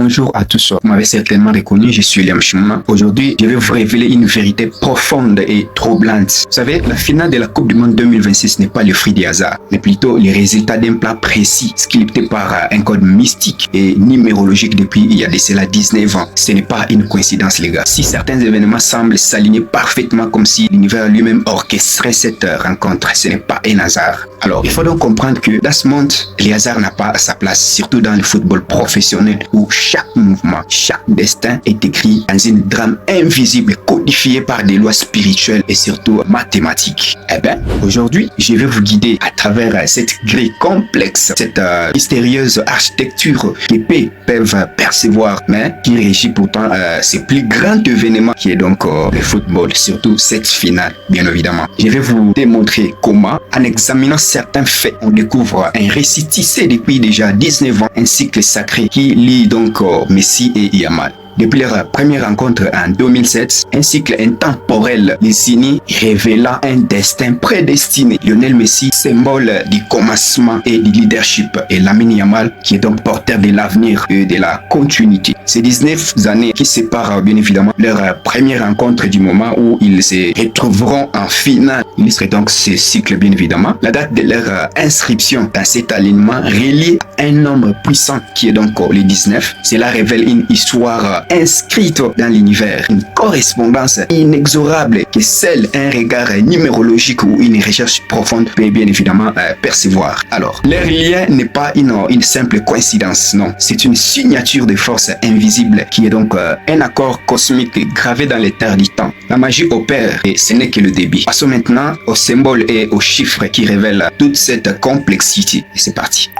Bonjour à tous, vous m'avez certainement reconnu, je suis Liam Chimma. Aujourd'hui, je vais vous révéler une vérité profonde et troublante. Vous savez, la finale de la Coupe du Monde 2026 n'est pas le fruit du hasard, mais plutôt les résultats d'un plan précis, scripté par un code mystique et numérologique depuis il y a de cela 19 ans. Ce n'est pas une coïncidence, les gars. Si certains événements semblent s'aligner parfaitement comme si l'univers lui-même orchestrait cette rencontre, ce n'est pas un hasard. Alors, il faut donc comprendre que dans ce monde, le hasard n'a pas sa place, surtout dans le football professionnel où chaque mouvement, chaque destin est écrit dans une drame invisible codifiée par des lois spirituelles et surtout mathématiques. Eh bien, aujourd'hui, je vais vous guider à travers cette grille complexe, cette mystérieuse architecture que peu peuvent percevoir, mais qui régit pourtant ces plus grands événements qui est donc le football, surtout cette finale, bien évidemment. Je vais vous démontrer comment, en examinant certains faits, on découvre un récit tissé depuis déjà 19 ans, un cycle sacré qui lie donc Messi et Yamal. Depuis leur première rencontre en 2007, un cycle intemporel les unit, révélant un destin prédestiné. Lionel Messi, symbole du commencement et du leadership, et Lamine Yamal, qui est donc porteur de l'avenir et de la continuité. Ces 19 années qui séparent bien évidemment leur première rencontre du moment où ils se retrouveront en finale. Il serait donc ce cycle bien évidemment. La date de leur inscription dans cet alignement relie un nombre puissant qui est donc les 19. Cela révèle une histoire inscrite dans l'univers, une correspondance inexorable que seul un regard numérologique ou une recherche profonde peut bien évidemment percevoir. Alors, leur lien n'est pas une simple coïncidence, non. C'est une signature de force invisible qui est donc un accord cosmique gravé dans les terres du temps. La magie opère et ce n'est que le début. Passons maintenant aux symboles et aux chiffres qui révèlent toute cette complexité. Et c'est parti.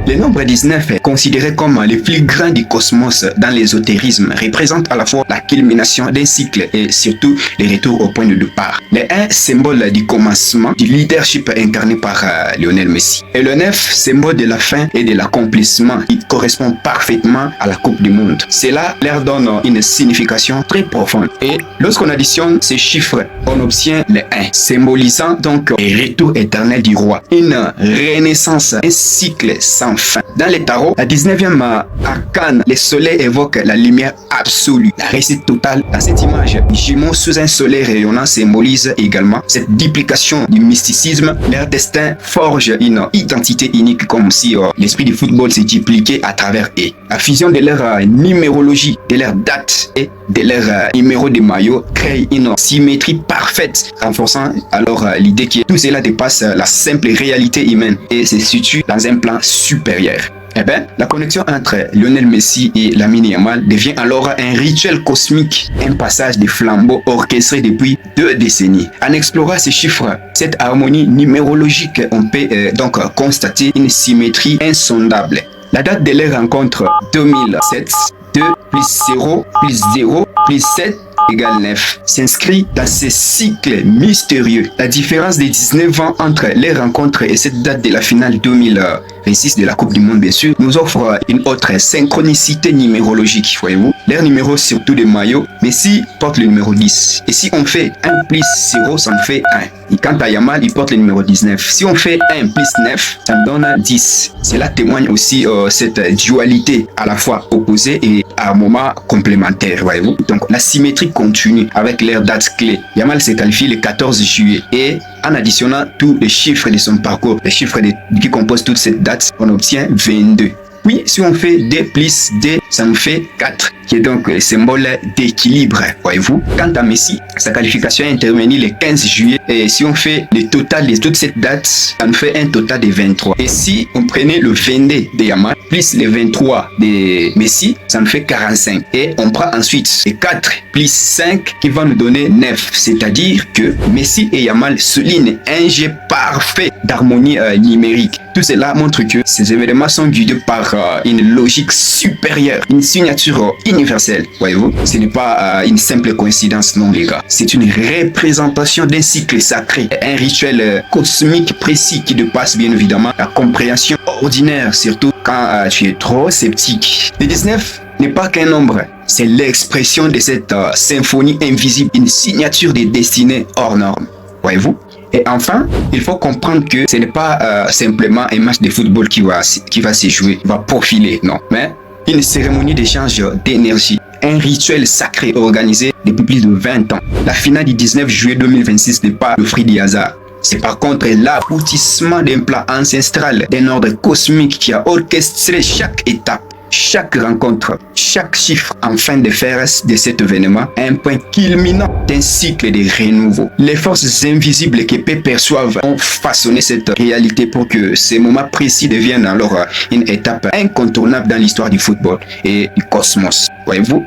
Le nombre 19 est considéré comme le plus grand du cosmos dans l'ésotérisme, représente à la fois la culmination d'un cycle et surtout le retour au point de départ. Le 1, symbole du commencement, du leadership incarné par Lionel Messi. Et le 9, symbole de la fin et de l'accomplissement, qui correspond parfaitement à la Coupe du Monde. Cela leur donne une signification très profonde. Et lorsqu'on additionne ces chiffres, on obtient le 1, symbolisant donc le retour éternel du roi, une renaissance, un cycle sans fin. Dans les tarots, la 19e arcane, le soleil évoque la lumière absolue, la réussite totale. Dans cette image, les jumeaux sous un soleil rayonnant symbolise également cette duplication du mysticisme. Leur destin forge une identité unique, comme si l'esprit du football s'est dupliqué à travers eux. La fusion de leur numérologie, de leur date et de leur numéro de maillot crée une symétrie parfaite, renforçant alors l'idée que tout cela dépasse la simple réalité humaine et se situe dans un plan supérieur. Eh bien, la connexion entre Lionel Messi et Lamine Yamal devient alors un rituel cosmique, un passage de flambeau orchestré depuis 2 décennies. En explorant ces chiffres, cette harmonie numérologique, on peut donc constater une symétrie insondable. La date de leur rencontre 2007, 2 plus 0 plus 0 plus 7 égale 9 s'inscrit dans ce cycle mystérieux. La différence de 19 ans entre les rencontres et cette date de la finale 2026 de la Coupe du Monde, bien sûr, nous offre une autre synchronicité numérologique, voyez-vous. Leur numéro surtout de maillot, Messi porte le numéro 10. Et si on fait 1 plus 0, ça me fait 1. Et quant à Yamal, il porte le numéro 19. Si on fait 1 plus 9, ça me donne 10. Cela témoigne aussi cette dualité à la fois opposée et à un moment complémentaire, voyez-vous. Donc la symétrie continue avec leurs dates clés. Yamal s'est qualifié le 14 juillet et en additionnant tous les chiffres de son parcours, les chiffres qui composent toute cette date, on obtient 22. Puis, si on fait 2 plus 2, ça nous fait 4, qui est donc le symbole d'équilibre, voyez-vous. Quant à Messi, sa qualification est intervenue le 15 juillet. Et si on fait le total de toute cette date, ça nous fait un total de 23. Et si on prenait le 22 de Yamal, plus le 23 de Messi, ça nous fait 45. Et on prend ensuite les 4 plus 5 qui va nous donner 9. C'est-à-dire que Messi et Yamal soulignent un jet parfait d'harmonie numérique. Tout cela montre que ces événements sont guidés par une logique supérieure, une signature universelle. Voyez-vous, ce n'est pas une simple coïncidence, non les gars. C'est une représentation d'un cycle sacré, un rituel cosmique précis qui dépasse bien évidemment la compréhension ordinaire, surtout quand tu es trop sceptique. Le 19 n'est pas qu'un nombre, c'est l'expression de cette symphonie invisible, une signature des destinées hors normes. Voyez-vous, Et enfin, il faut comprendre que ce n'est pas simplement un match de football qui va se jouer, va profiler, non, mais une cérémonie d'échange d'énergie, un rituel sacré organisé depuis plus de 20 ans. La finale du 19 juillet 2026 n'est pas le fruit du hasard. C'est par contre l'aboutissement d'un plan ancestral, d'un ordre cosmique qui a orchestré chaque étape, chaque rencontre, chaque chiffre afin de faire de cet événement un point culminant d'un cycle de renouveau. Les forces invisibles que peu perçoivent ont façonné cette réalité pour que ces moments précis deviennent alors une étape incontournable dans l'histoire du football et du cosmos. Voyez-vous,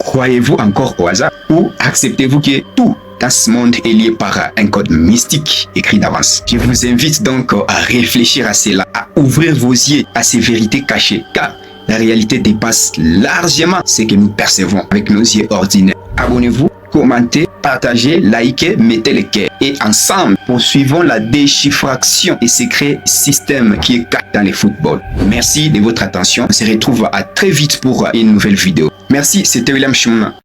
croyez-vous encore au hasard ou acceptez-vous que tout dans ce monde est lié par un code mystique écrit d'avance? Je vous invite donc à réfléchir à cela, à ouvrir vos yeux à ces vérités cachées, car la réalité dépasse largement ce que nous percevons avec nos yeux ordinaires. Abonnez-vous, commentez, partagez, likez, mettez le cœur. Et ensemble, poursuivons la déchiffration des secrets systèmes qui est caché dans le football. Merci de votre attention. On se retrouve à très vite pour une nouvelle vidéo. Merci, c'était William Chouma.